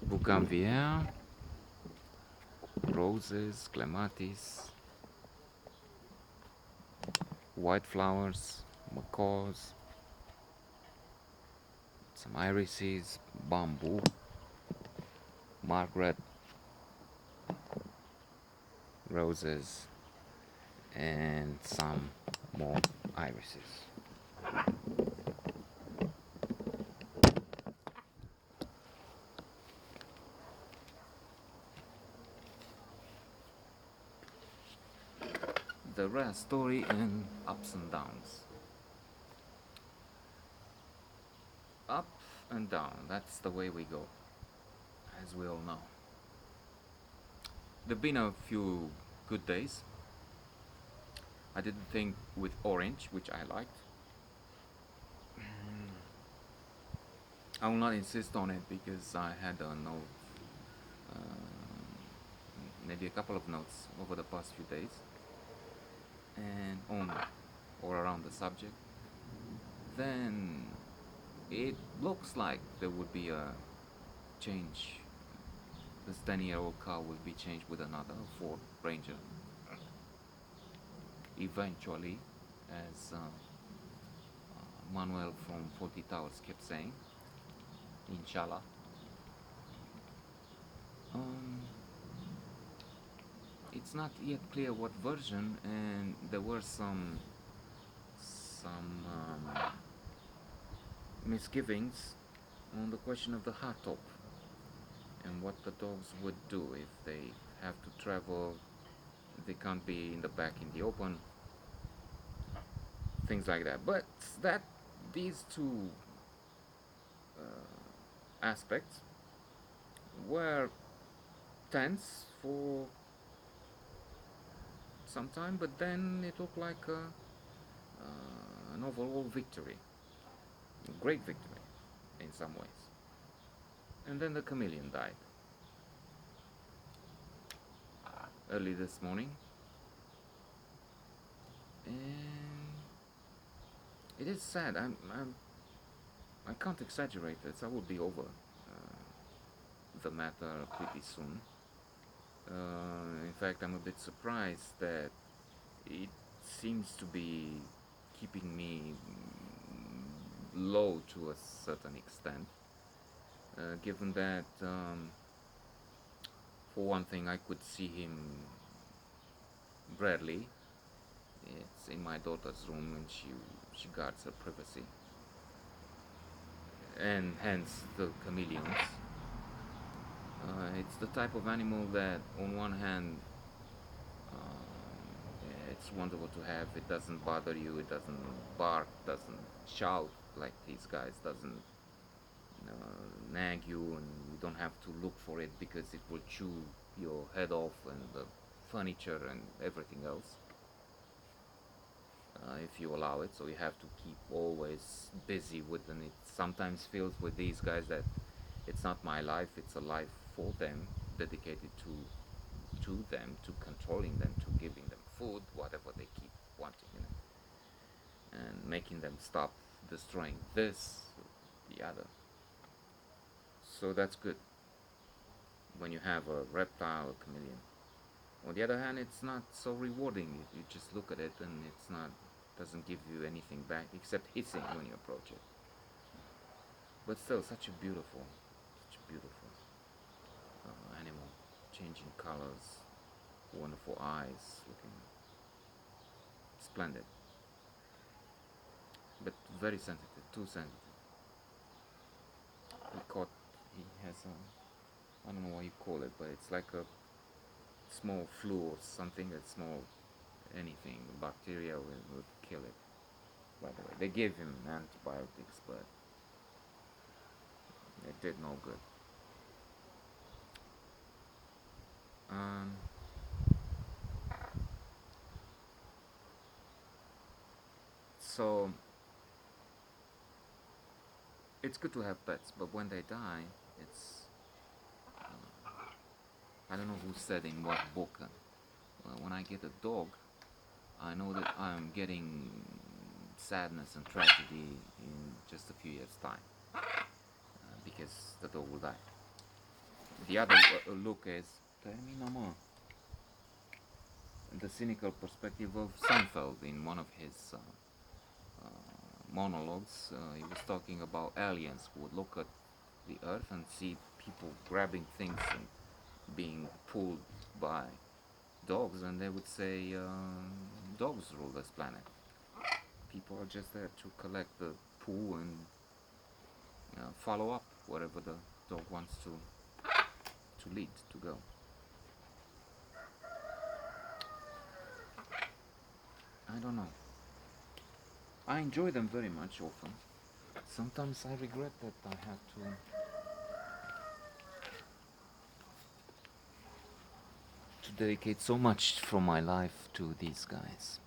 Bougainvillea, roses, clematis, white flowers, macaws, some irises, bamboo, Margaret, roses, and some more irises. The rare story and ups and downs. Up and down, that's the way we go, as we all know. There have been a few good days. I did the thing with orange, which I liked. I will not insist on it because I had a note, maybe a couple of notes over the past few days, and on or around the subject. Then it looks like there would be a change. This 10-year-old car will be changed with another Ford Ranger. Eventually, as Manuel from 40 Towers kept saying, inshallah. It's not yet clear what version, and there were some misgivings on the question of the hardtop and what the dogs would do if they have to travel. They can't be in the back in the open, things like that. But that these two aspects were tense for some time, but then it looked like an overall victory, a great victory in some ways. And then the chameleon died early this morning, and it is sad. I can't exaggerate this. I will be over the matter pretty soon. In fact, I'm a bit surprised that it seems to be keeping me low to a certain extent, given that, for one thing, I could see him rarely. It's in my daughter's room, and she guards her privacy, and hence the chameleons. It's the type of animal that, on one hand, it's wonderful to have. It doesn't bother you. It doesn't bark. Doesn't shout like these guys. Doesn't nag you, and you don't have to look for it because it will chew your head off and the furniture and everything else. If you allow it, so you have to keep always busy with them. It sometimes feels with these guys that it's not my life, it's a life for them, dedicated to them, to controlling them, to giving them food, whatever they keep wanting, and making them stop destroying this, the other. So that's good when you have a reptile, a chameleon. On the other hand, it's not so rewarding. You just look at it and it's not, doesn't give you anything back except hissing when you approach it. But still, such a beautiful animal, changing colors, wonderful eyes, looking splendid, but very sensitive, too sensitive. He has I don't know what you call it, but it's like a small flu or something, a small anything, bacteria would kill it. By the way, they gave him antibiotics, but it did no good. So it's good to have pets, but when they die, it's I don't know who said in what book. When I get a dog, I know that I'm getting sadness and tragedy in just a few years' time, because the dog will die. The other look is termina mă, the cynical perspective of Seinfeld in one of his monologues. He was talking about aliens who would look at the earth and see people grabbing things and being pulled by dogs, and they would say, dogs rule this planet. People are just there to collect the poo and follow up wherever the dog wants to lead, to go. I don't know. I enjoy them very much often. Sometimes I regret that I have to dedicate so much from my life to these guys.